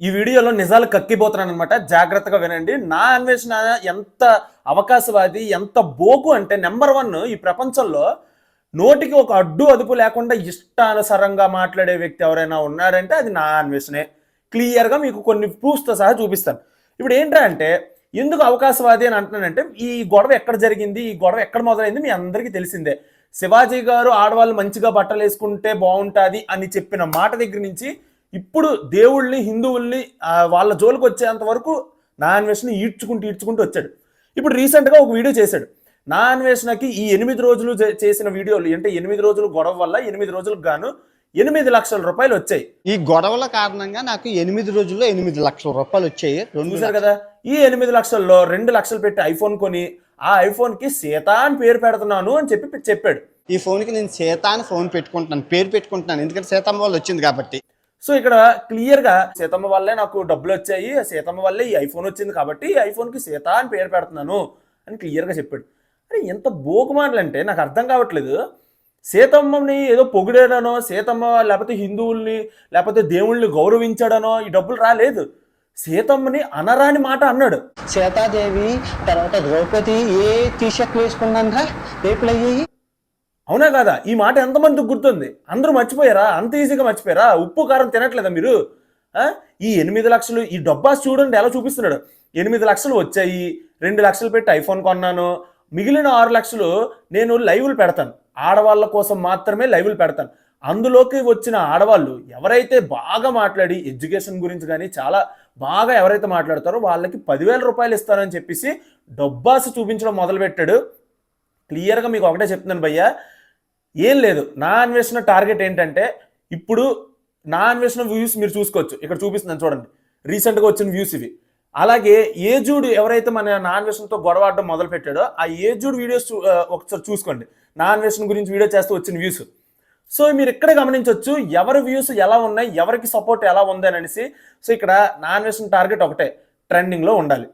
ఈ వీడియోలో నిజాలు కక్కిపోతున్నాను అనమాట. జాగ్రత్తగా వినండి. నా అన్వేషణ ఎంత అవకాశవాది, ఎంత బోకు అంటే నెంబర్ 1 ఈ ప్రపంచంలో నోటికి ఒక అడ్డు అదుపు లేకుండా ఇష్టానుసారంగా మాట్లాడే వ్యక్తి ఎవరైనా ఉన్నారంటే అది నా అన్వేషణే. క్లియర్గా మీకు కొన్ని ప్రూఫ్స్తో సహా చూపిస్తాను. ఇప్పుడు ఏంటంటే ఎందుకు అవకాశవాది అని అంటున్నానంటే ఈ గొడవ ఎక్కడ జరిగింది, ఈ గొడవ ఎక్కడ మొదలైంది మీ అందరికీ తెలిసిందే. శివాజీ గారు ఆడవాళ్ళు మంచిగా బట్టలు వేసుకుంటే బాగుంటుంది అని చెప్పిన మాట దగ్గర నుంచి ఇప్పుడు దేవుళ్ళని హిందువుల్ని వాళ్ళ జోలికి వచ్చేంత వరకు నా అన్వేషణ ఈడ్చుకుంటూ వచ్చాడు. ఇప్పుడు రీసెంట్గా ఒక వీడియో చేశాడు. నా అన్వేషణకి ఈ 8 రోజులు చేసిన వీడియోలు అంటే 8 రోజులు గొడవ వల్ల 8 రోజులకు గాను 8 లక్షల రూపాయలు వచ్చాయి. ఈ గొడవల కారణంగా నాకు 8 రోజుల్లో 8 లక్షల రూపాయలు వచ్చాయి. చూసారు కదా, ఈ 8 లక్షల్లో 2 లక్షలు పెట్టి ఐఫోన్ కొని ఆ ఐఫోన్ కి సీత అని పేరు పెడుతున్నాను అని చెప్పాడు. ఈ ఫోన్ కి నేను సీత అని పేరు పెట్టుకుంటున్నాను ఎందుకంటే సీతమ్మ వాళ్ళు వచ్చింది కాబట్టి. సో ఇక్కడ క్లియర్ గా సీతమ్మ వల్లే నాకు డబ్బులు వచ్చాయి, సీతమ్మ వల్లే ఈ ఐఫోన్ వచ్చింది కాబట్టి ఈ ఐఫోన్ కి సీత అని పేరు పెడుతున్నాను అని క్లియర్ గా చెప్పాడు. అరే ఎంత బోకు మాటలు అంటే నాకు అర్థం కావట్లేదు. సీతమ్మని ఏదో పొగిడాడనో, సీతమ్మ లేకపోతే హిందువుల్ని లేకపోతే దేవుళ్ళని గౌరవించాడనో ఈ డబ్బులు రాలేదు. సీతమ్మని అనరాని మాట అన్నాడు. సీతాదేవి తర్వాత ద్రౌపది ఏ టీషర్ట్ వేసుకున్నారా రేపులు అయ్యాయి. అవునా కాదా? ఈ మాట ఎంతమందికి గుర్తుంది? అందరూ మర్చిపోయారా? అంత ఈజీగా మర్చిపోయారా? ఉప్పు కారం తినట్లేదా మీరు? ఈ 8 లక్షలు ఈ డబ్బాస్ చూడండి ఎలా చూపిస్తున్నాడు. 8 లక్షలు వచ్చాయి, 2 లక్షలు పెట్టి ఐఫోన్ కొన్నాను, మిగిలిన 6 లక్షలు నేను లైవ్లు పెడతాను, ఆడవాళ్ళ కోసం మాత్రమే లైవ్లు పెడతాను. అందులోకి వచ్చిన ఆడవాళ్ళు ఎవరైతే బాగా మాట్లాడి ఎడ్యుకేషన్ గురించి కానీ చాలా బాగా ఎవరైతే మాట్లాడతారో వాళ్ళకి 10,000 రూపాయలు ఇస్తానని చెప్పేసి డబ్బాస్ చూపించడం మొదలుపెట్టాడు. క్లియర్గా మీకు ఒకటే చెప్తున్నాను భయ్యా, ఏం లేదు. నా అన్వేషణ టార్గెట్ ఏంటంటే ఇప్పుడు నా అన్వేషణ వ్యూస్ మీరు చూసుకోవచ్చు, ఇక్కడ చూపిస్తున్నాను చూడండి. రీసెంట్గా వచ్చిన వ్యూస్ ఇవి. అలాగే ఏజూడ్ ఎవరైతే మన నా అన్వేషణతో గొడవ ఆడడం మొదలు పెట్టాడో ఆ ఏజూడ్ వీడియోస్ ఒకసారి చూసుకోండి. నా అన్వేషణ గురించి వీడియో చేస్తూ వచ్చిన వ్యూస్. సో మీరు ఇక్కడే గమనించవచ్చు ఎవరి వ్యూస్ ఎలా ఉన్నాయి, ఎవరికి సపోర్ట్ ఎలా ఉంది అని అనేసి. సో ఇక్కడ నా అన్వేషణ టార్గెట్ ఒకటే, ట్రెండింగ్లో ఉండాలి,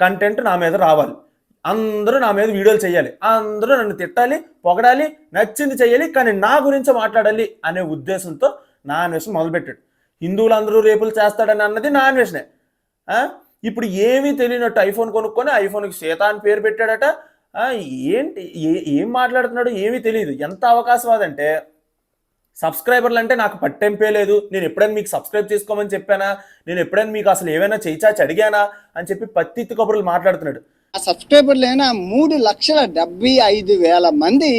కంటెంట్ నా మీద రావాలి, అందరూ నా మీద వీడియోలు చేయాలి, అందరూ నన్ను తిట్టాలి, పొగడాలి, నచ్చింది చేయాలి, కానీ నా గురించి మాట్లాడాలి అనే ఉద్దేశంతో నా అన్వేషణ మొదలుపెట్టాడు. హిందువులందరూ రేపులు చేస్తాడని అన్నది నా అన్వేషణే. ఇప్పుడు ఏమీ తెలియనట్టు ఐఫోన్ కొనుక్కొని ఐఫోన్కి సీత అని పేరు పెట్టాడట. ఏంటి ఏం మాట్లాడుతున్నాడు ఏమీ తెలియదు. ఎంత అవకాశవాదంటే సబ్స్క్రైబర్లు అంటే నాకు పట్టెంపే లేదు, నేను ఎప్పుడైనా మీకు సబ్స్క్రైబ్ చేసుకోమని చెప్పానా, నేను ఎప్పుడైనా మీకు అసలు ఏమైనా చేయిచాచి అడిగానా అని చెప్పి పత్తిత్తి కబుర్లు మాట్లాడుతున్నాడు. ఆ సబ్స్క్రైబర్లు అయినా 3,75,000 మంది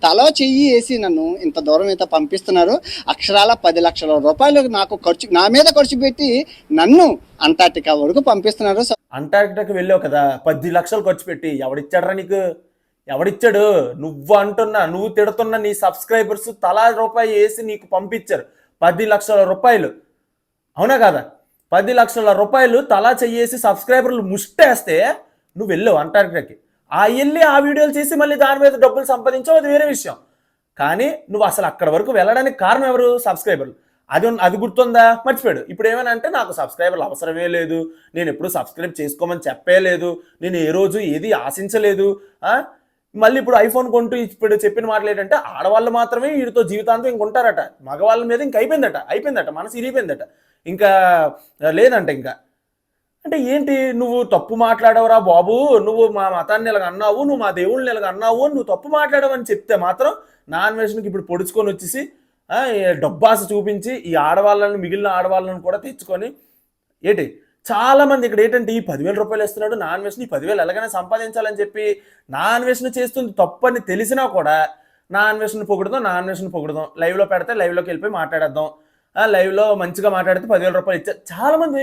తలో చెయ్యి వేసి నన్ను ఇంత దూరం అయితే పంపిస్తున్నారు. అక్షరాల 10 లక్షల రూపాయలు నా మీద ఖర్చు పెట్టి నన్ను అంటార్టికా వరకు పంపిస్తున్నారు. అంటార్టికాకి వెళ్ళావు కదా, 10 లక్షలు ఖర్చు పెట్టి ఎవడిచ్చాడరా నీకు? ఎవడిచ్చాడు? నువ్వు తిడుతున్న నీ సబ్స్క్రైబర్స్ తలా రూపాయి వేసి నీకు పంపించారు 10 లక్షల రూపాయలు. అవునా కదా? 10 లక్షల రూపాయలు తలా చెయ్యేసి సబ్స్క్రైబర్లు ముష్టేస్తే నువ్వు వెళ్ళావు అంటార్టికాకి. వెళ్ళి ఆ వీడియోలు చేసి మళ్ళీ దాని మీద డబ్బులు సంపాదించావు, అది వేరే విషయం. కానీ నువ్వు అసలు అక్కడ వరకు వెళ్ళడానికి కారణం ఎవరు? సబ్స్క్రైబర్లు. అది గుర్తుందా? మర్చిపోయాడు. ఇప్పుడు ఏమైనా అంటే నాకు సబ్స్క్రైబర్లు అవసరమే లేదు, నేను ఎప్పుడు సబ్స్క్రైబ్ చేసుకోమని చెప్పలేదు, నేను ఏ రోజు ఏది ఆశించలేదు. మళ్ళీ ఇప్పుడు ఐఫోన్ కొంటూ ఇప్పుడు చెప్పిన మాటలు ఏంటంటే ఆడవాళ్ళు మాత్రమే వీడితో జీవితాంతం ఇంకొంటారట, మగవాళ్ళ మీద ఇంక అయిపోయిందట, మనసు ఇరిగిపోయిందట, ఇంకా లేదంట. ఇంకా అంటే ఏంటి? నువ్వు తప్పు మాట్లాడవరా బాబు, నువ్వు మా మతాన్ని ఇలాగ అన్నావు, నువ్వు మా దేవుళ్ళని ఇలాగ అన్నావు, నువ్వు తప్పు మాట్లాడవని చెప్తే మాత్రం నా అన్వేషణకి ఇప్పుడు పొడుచుకొని వచ్చేసి డబ్బాస చూపించి ఈ ఆడవాళ్ళని మిగిలిన ఆడవాళ్ళని కూడా తెచ్చుకొని ఏంటి చాలా మంది ఇక్కడ ఏంటంటే ఈ 10,000 రూపాయలు ఇస్తున్నాడు నా అన్వేషణ, ఈ 10,000 ఎలాగైనా సంపాదించాలని చెప్పి నా అన్వేషణ చేస్తుంది తప్పని తెలిసినా కూడా నా అన్వేషణ పొగుడదాం, లైవ్లో పెడితే లైవ్లోకి వెళ్ళిపోయి మాట్లాడేద్దాం, లైవ్లో మంచిగా మాట్లాడితే 10,000 రూపాయలు ఇచ్చా. చాలా మంది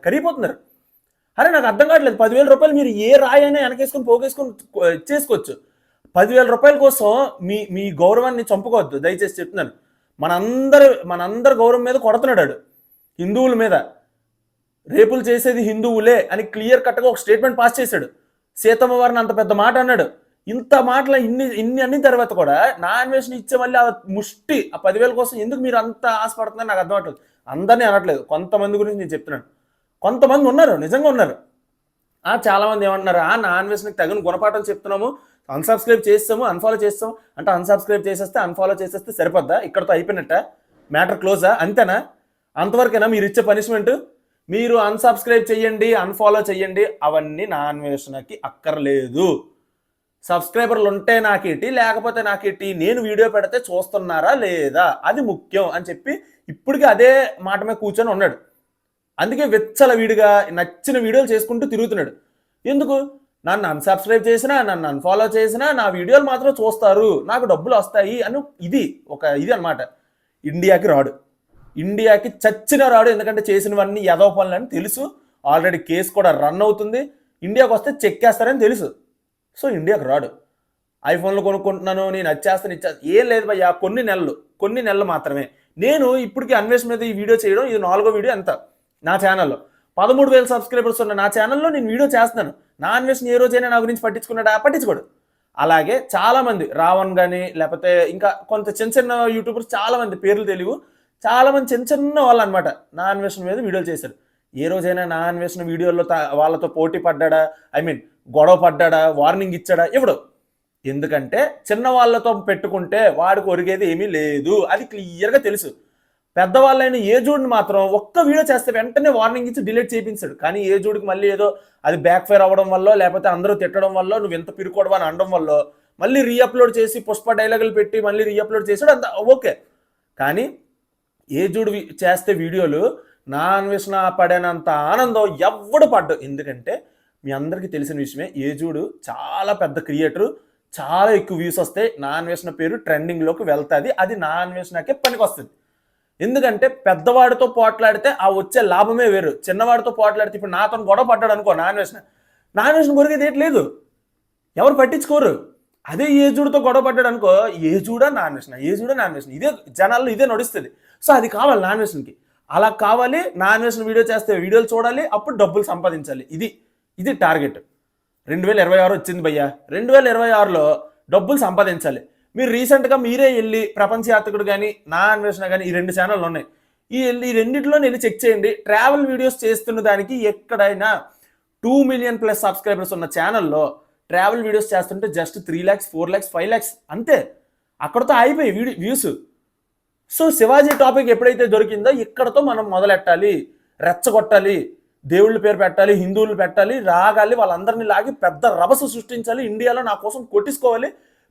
కరిగిపోతున్నారు. అరే నాకు అర్థం కావట్లేదు, 10,000 రూపాయలు మీరు ఏ రాయైనా వెనకేసుకొని పోగేసుకొని చేసుకోవచ్చు. 10,000 రూపాయల కోసం మీ గౌరవాన్ని చంపుకోవద్దు దయచేసి చెప్తున్నాను. మనందరి గౌరవం మీద కొడుతున్నాడు, హిందువుల మీద. రేపులు చేసేది హిందువులే అని క్లియర్ కట్గా ఒక స్టేట్మెంట్ పాస్ చేశాడు. సీతమ్మ వారిని అంత పెద్ద మాట అన్నాడు. ఇంత మాటలు ఇన్ని అన్ని తర్వాత కూడా నా అన్వేషణ ఇచ్చే మళ్ళీ ఆ 10,000 కోసం ఎందుకు మీరు అంత ఆశపడుతున్నారని నాకు అర్థం అవ్వట్లేదు. అందరినీ అనట్లేదు, కొంతమంది గురించి నేను చెప్తున్నాను. కొంతమంది ఉన్నారు, నిజంగా ఉన్నారు. చాలామంది ఏమంటున్నారు, నా అన్వేషణకి తగిన గుణపాఠం చెప్తున్నాము, అన్సబ్స్క్రైబ్ చేస్తాము, అన్ఫాలో చేస్తాము అంటే అన్సబ్స్క్రైబ్ చేసేస్తే అన్ఫాలో చేసేస్తే సరిపోద్దా? ఇక్కడతో అయిపోయినట్ట, మ్యాటర్ క్లోజా? అంతేనా? అంతవరకేనా మీరు ఇచ్చే పనిష్మెంట్? మీరు అన్సబ్స్క్రైబ్ చేయండి, అన్ఫాలో చేయండి, అవన్నీ నా అన్వేషణకి అక్కర్లేదు. సబ్స్క్రైబర్లు ఉంటే నాకేటి, లేకపోతే నాకేటి, నేను వీడియో పెడితే చూస్తున్నారా లేదా అది ముఖ్యం అని చెప్పి ఇప్పటికీ అదే మాట మీద కూర్చొని ఉన్నాడు. అందుకే వెచ్చల వీడిగా నచ్చిన వీడియోలు చేసుకుంటూ తిరుగుతున్నాడు. ఎందుకు? నన్ను అన్సబ్స్క్రైబ్ చేసినా, నన్ను అన్ఫాలో చేసినా నా వీడియోలు మాత్రం చూస్తారు, నాకు డబ్బులు వస్తాయి అని ఇది అనమాట. ఇండియాకి రాడు, ఇండియాకి చచ్చిన రాడు. ఎందుకంటే చేసినవన్నీ ఎదవ పనులని తెలుసు. ఆల్రెడీ కేసు కూడా రన్ అవుతుంది. ఇండియాకి వస్తే చెక్కేస్తారని తెలుసు. సో ఇండియాకి రాడు. ఐఫోన్లు కొనుక్కుంటున్నాను, నేను వచ్చేస్తాను ఏం లేదు భయ్యా. కొన్ని నెలలు మాత్రమే. నేను ఇప్పటికీ అన్వేషణ మీద ఈ వీడియో చేయడం ఇది 4వ వీడియో ఎంత నా ఛానల్లో. 13,000 సబ్స్క్రైబర్స్ ఉన్న నా ఛానల్లో నేను వీడియో చేస్తున్నాను. నా అన్వేషణ ఏ రోజైనా నా గురించి పట్టించుకోడు. అలాగే చాలామంది రావణ్ కానీ లేకపోతే ఇంకా కొంత చిన్న యూట్యూబర్స్ చాలామంది పేర్లు తెలియవు, చాలామంది చిన్న వాళ్ళు అనమాట నా అన్వేషణ మీద వీడియోలు చేశారు. ఏ రోజైనా నా అన్వేషణ వీడియోల్లో వాళ్ళతో పోటీ పడ్డా, గొడవ పడ్డా, వార్నింగ్ ఇచ్చాడా? ఇవ్వడు. ఎందుకంటే చిన్న వాళ్ళతో పెట్టుకుంటే వాడికి ఒరిగేది ఏమీ లేదు, అది క్లియర్గా తెలుసు. పెద్దవాళ్ళైన ఏజూడ్ని మాత్రం ఒక్క వీడియో చేస్తే వెంటనే వార్నింగ్ ఇచ్చి డిలీట్ చేయించాడు. కానీ ఏజూడ్కి మళ్ళీ ఏదో అది బ్యాక్ ఫైర్ అవ్వడం వల్ల, లేకపోతే అందరూ తిట్టడం వల్ల, నువ్వు ఎంత పిరుకోవడం అని అనడం వల్ల మళ్ళీ రీఅప్లోడ్ చేసి పుష్ప డైలాగులు పెట్టి మళ్ళీ రీఅప్లోడ్ చేసాడు. అంత ఓకే. కానీ ఏజూడ్ చేస్తే వీడియోలు నా అన్వేషణ పడేనంత ఆనందం ఎవ్వడు పడ్డు. ఎందుకంటే మీ అందరికీ తెలిసిన విషయమే, ఏజూడు చాలా పెద్ద క్రియేటరు, చాలా ఎక్కువ వ్యూస్ వస్తాయి, నా అన్వేషణ పేరు ట్రెండింగ్లోకి వెళ్తుంది. అది నా అన్వేషణకే పనికి వస్తుంది. ఎందుకంటే పెద్దవాడితో పోట్లాడితే ఆ వచ్చే లాభమే వేరు. చిన్నవాడితో పోట్లాడితే ఇప్పుడు నాతో గొడవ పడ్డాడు అనుకో, నా అన్వేషణ కొరిగేది ఏంటి లేదు, ఎవరు పట్టించుకోరు. అదే ఏజూడితో గొడవ పడ్డాడు అనుకో, ఏజూడా నా అన్వేషణ, ఇదే జనాల్లో ఇదే నడుస్తుంది. సో అది కావాలి నా అన్వేషణకి. అలా కావాలి. నా అన్వేషణ వీడియో చేస్తే వీడియోలు చూడాలి, అప్పుడు డబ్బులు సంపాదించాలి. ఇది టార్గెట్. 2026 వచ్చింది భయ్యా. 2026లో డబ్బులు సంపాదించాలి. మీరు రీసెంట్గా మీరే వెళ్ళి ప్రపంచ యాత్రికుడు కానీ నా అన్వేషణ కానీ ఈ 2 ఛానళ్ళు ఉన్నాయి, ఈ రెండింటిలో వెళ్ళి చెక్ చేయండి. ట్రావెల్ వీడియోస్ చేస్తున్న దానికి ఎక్కడైనా 2 మిలియన్ ప్లస్ సబ్స్క్రైబర్స్ ఉన్న ఛానల్లో ట్రావెల్ వీడియోస్ చేస్తుంటే జస్ట్ 3 lakhs 4 lakhs 5 lakhs అంతే. అక్కడతో అయిపోయి వ్యూస్. సో శివాజీ టాపిక్ ఎప్పుడైతే దొరికిందో ఇక్కడతో మనం మొదలెట్టాలి, రెచ్చగొట్టాలి, దేవుళ్ళ పేరు పెట్టాలి, హిందువులు పెట్టాలి, రాగాలి, వాళ్ళందరినీ లాగి పెద్ద రభస సృష్టించాలి, ఇండియాలో నా కోసం కొట్టించుకోవాలి,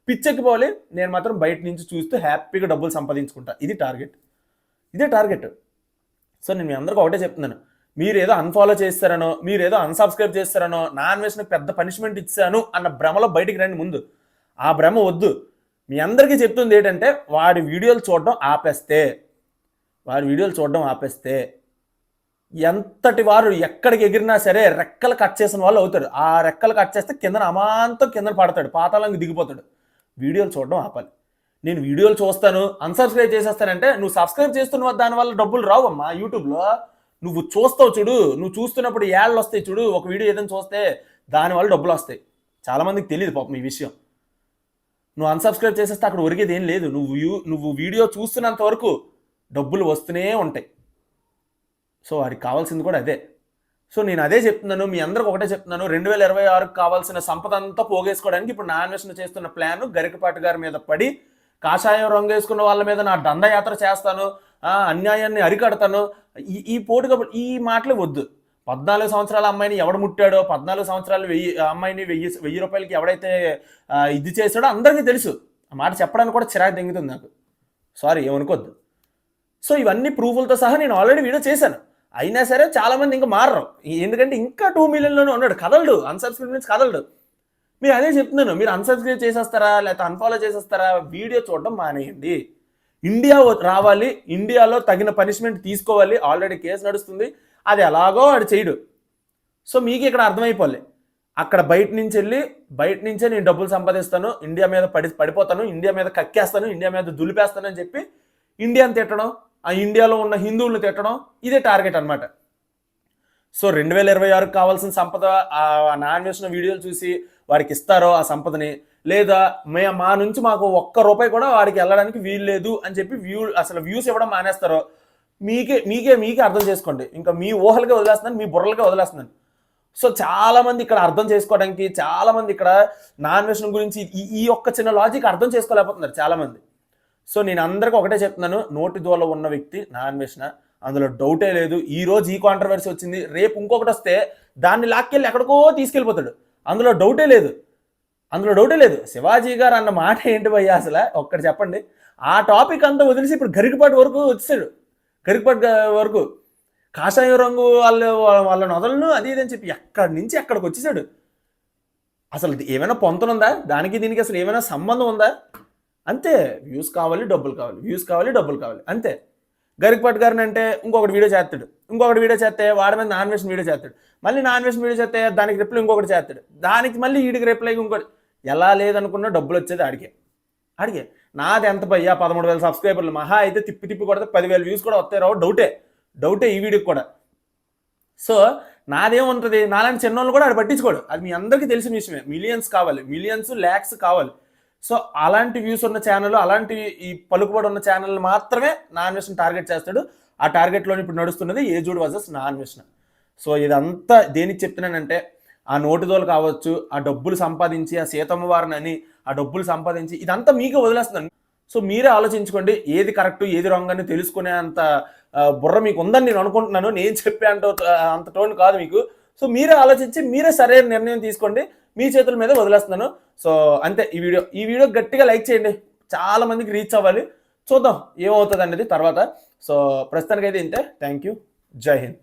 పిచ్చెక్కిపోవాలి. నేను మాత్రం బయట నుంచి చూస్తూ హ్యాపీగా డబ్బులు సంపాదించుకుంటా. ఇదే టార్గెట్. సో నేను మీ అందరికీ ఒకటే చెప్తున్నాను, మీరేదో అన్ఫాలో చేస్తారనో, మీరేదో అన్సబ్స్క్రైబ్ చేస్తారనో, నా అన్వేషణకు పెద్ద పనిష్మెంట్ ఇచ్చాను అన్న భ్రమలో బయటికి రండి. ముందు ఆ భ్రమ వద్దు. మీ అందరికీ చెప్తుంది ఏంటంటే, వాడి వీడియోలు చూడడం ఆపేస్తే ఎంతటి వారు ఎక్కడికి ఎగిరినా సరే రెక్కలు కట్ చేసిన వాళ్ళు అవుతారు. ఆ రెక్కలు కట్ చేస్తే కిందన పడతాడు, పాతాళంగా దిగిపోతాడు. వీడియోలు చూడడం ఆపాలి. నేను వీడియోలు చూస్తాను, అన్సబ్స్క్రైబ్ చేసేస్తానంటే నువ్వు సబ్స్క్రైబ్ చేస్తున్న దానివల్ల డబ్బులు రావమ్మా. యూట్యూబ్లో నువ్వు చూస్తావు చూడు, నువ్వు చూస్తున్నప్పుడు యాడ్లు వస్తాయి చూడు. ఒక వీడియో ఏదైనా చూస్తే దానివల్ల డబ్బులు వస్తాయి. చాలామందికి తెలియదు పాపం ఈ విషయం. నువ్వు అన్సబ్స్క్రైబ్ చేసేస్తే అక్కడ ఒరిగేది ఏం లేదు. నువ్వు వీడియో చూస్తున్నంత వరకు డబ్బులు వస్తూనే ఉంటాయి. సో వాడికి కావాల్సింది కూడా అదే. సో నేను అదే చెప్తున్నాను, మీ అందరికి ఒకటే చెప్తున్నాను, 2026కి కావాల్సిన సంపద అంతా పోగేసుకోవడానికి ఇప్పుడు నా అన్వేషణ చేస్తున్న ప్లాన్ గరికపాటి గారి మీద పడి, కాషాయం రంగు వేసుకున్న వాళ్ళ మీద నా దండయాత్ర చేస్తాను, అన్యాయాన్ని అరికడతాను, ఈ పోటీ ఈ మాటలే వద్దు. 14 సంవత్సరాల అమ్మాయిని ఎవడు ముట్టాడో, 14 సంవత్సరాలు అమ్మాయిని 1000 రూపాయలకి ఎవడైతే ఇది చేశాడో అందరికీ తెలుసు. ఆ మాట చెప్పడానికి కూడా చిరాకు తెంగుతుంది నాకు. సారీ, ఏమనుకోద్దు. సో ఇవన్నీ ప్రూఫ్లతో సహా నేను ఆల్రెడీ వీడియో చేశాను. అయినా సరే చాలామంది ఇంకా మారరు. ఎందుకంటే ఇంకా 2 మిలియన్లోనే ఉన్నాడు, కదలడు, అన్సబ్స్క్రైబ్ నుంచి కదలడు. మీరు అదే చెప్తున్నాను, మీరు అన్సబ్స్క్రైబ్ చేసేస్తారా లేకపోతే అన్ఫాలో చేసేస్తారా? వీడియో చూడడం మానేయండి. ఇండియా రావాలి, ఇండియాలో తగిన పనిష్మెంట్ తీసుకోవాలి. ఆల్రెడీ కేసు నడుస్తుంది, అది ఎలాగో వాడు చేయడు. సో మీకు ఇక్కడ అర్థమైపోలే, అక్కడ బయట నుంచే నేను డబ్బులు సంపాదిస్తాను, ఇండియా మీద పడిపోతాను, ఇండియా మీద కక్కేస్తాను, ఇండియా మీద దులిపేస్తాను అని చెప్పి ఇండియాని తిట్టడం, ఆ ఇండియాలో ఉన్న హిందువులను తిట్టడం, ఇదే టార్గెట్ అనమాట. సో 2026కి కావాల్సిన సంపద నా అన్వేషణ వీడియోలు చూసి వారికి ఇస్తారో ఆ సంపదని, లేదా మా నుంచి మాకు ₹1 కూడా వాడికి వెళ్ళడానికి వీలు లేదు అని చెప్పి అసలు వ్యూస్ ఇవ్వడం మానేస్తారో మీకే అర్థం చేసుకోండి. ఇంకా మీ ఊహలకే వదిలేస్తున్నాను, మీ బుర్రలకే వదిలేస్తున్నాను. సో చాలామంది ఇక్కడ అర్థం చేసుకోవడానికి, చాలామంది ఇక్కడ నా అన్వేషణ గురించి ఈ ఒక్క చిన్న లాజిక్ అర్థం చేసుకోలేకపోతున్నారు చాలామంది. సో నేను అందరికీ ఒకటే చెప్తున్నాను, నోటి దూల ఉన్న వ్యక్తి నా అన్వేషణ, అందులో డౌటే లేదు. ఈ రోజు ఈ కాంట్రవర్సీ వచ్చింది, రేపు ఇంకొకటి వస్తే దాన్ని లాక్కెళ్ళి ఎక్కడికో తీసుకెళ్ళిపోతాడు. అందులో డౌటే లేదు. శివాజీ గారు అన్న మాట ఏంటి భయ్యా అసలు ఒక్కటి చెప్పండి. ఆ టాపిక్ అంతా వదిలేసి ఇప్పుడు గరికపాటి వరకు వచ్చాడు. గరికపాటి వరకు కాషాయం రంగు వాళ్ళ నొదలను అది ఇది అని చెప్పి ఎక్కడి నుంచి ఎక్కడికి వచ్చేసాడు. అసలు ఏమైనా పొంతనుందా దానికి దీనికి? అసలు ఏమైనా సంబంధం ఉందా? అంతే, వ్యూస్ కావాలి, డబ్బులు కావాలి, అంతే. గరికపాటి గారిని అంటే ఇంకొకటి వీడియో చేస్తే వాడి మీద నాన్ వెజ్ వీడియో చేస్తాడు, మళ్ళీ నాన్ వెజ్ వీడియో చేస్తే దానికి రిప్లై ఇంకొకటి చేస్తాడు, దానికి మళ్ళీ వీడికి రిప్లై ఇంకోటి. ఎలా లేదనుకున్నా డబ్బులు వచ్చేది ఆడికే. నాది ఎంత భయ్యా 13,000 సబ్స్క్రైబర్లు, మహా అయితే తిప్పి కొడితే 10,000 వ్యూస్ కూడా వస్తాయి రావు, డౌటే ఈ వీడియోకి కూడా. సో నాదేముంటుంది, నాలాంటి చిన్నోళ్ళు కూడా ఆడు పట్టించుకోడు. అది మీ అందరికీ తెలిసిన విషయమే. మిలియన్స్ కావాలి, ల్యాక్స్ కావాలి. సో అలాంటి వ్యూస్ ఉన్న ఛానల్, అలాంటి ఈ పలుకుబడి ఉన్న ఛానల్ మాత్రమే నాన్ వెజ్ని టార్గెట్ చేస్తాడు. ఆ టార్గెట్లోని ఇప్పుడు నడుస్తున్నది ఏజూడ్ వర్సెస్ నాన్ వెజ్. సో ఇదంతా దేనికి చెప్తున్నానంటే, ఆ నోటిదోలు కావచ్చు, ఆ డబ్బులు సంపాదించి, ఆ సీతమ్మ వారిని అని ఆ డబ్బులు సంపాదించి ఇదంతా మీకే వదిలేస్తున్నాను. సో మీరే ఆలోచించుకోండి, ఏది కరెక్ట్ ఏది రాంగ్ అని తెలుసుకునే అంత బుర్ర మీకు ఉందని నేను అనుకుంటున్నాను. నేను చెప్పే అంత టోన్ కాదు మీకు. సో మీరే ఆలోచించి మీరే సరైన నిర్ణయం తీసుకోండి. మీ చేతుల మీద వదిలేస్తున్నాను. సో అంతే. ఈ వీడియో గట్టిగా లైక్ చేయండి, చాలా మందికి రీచ్ అవ్వాలి. చూద్దాం ఏమవుతుంది అనేది తర్వాత. సో ప్రస్తుతానికైతే ఇంతే. Thank you. జై హింద్.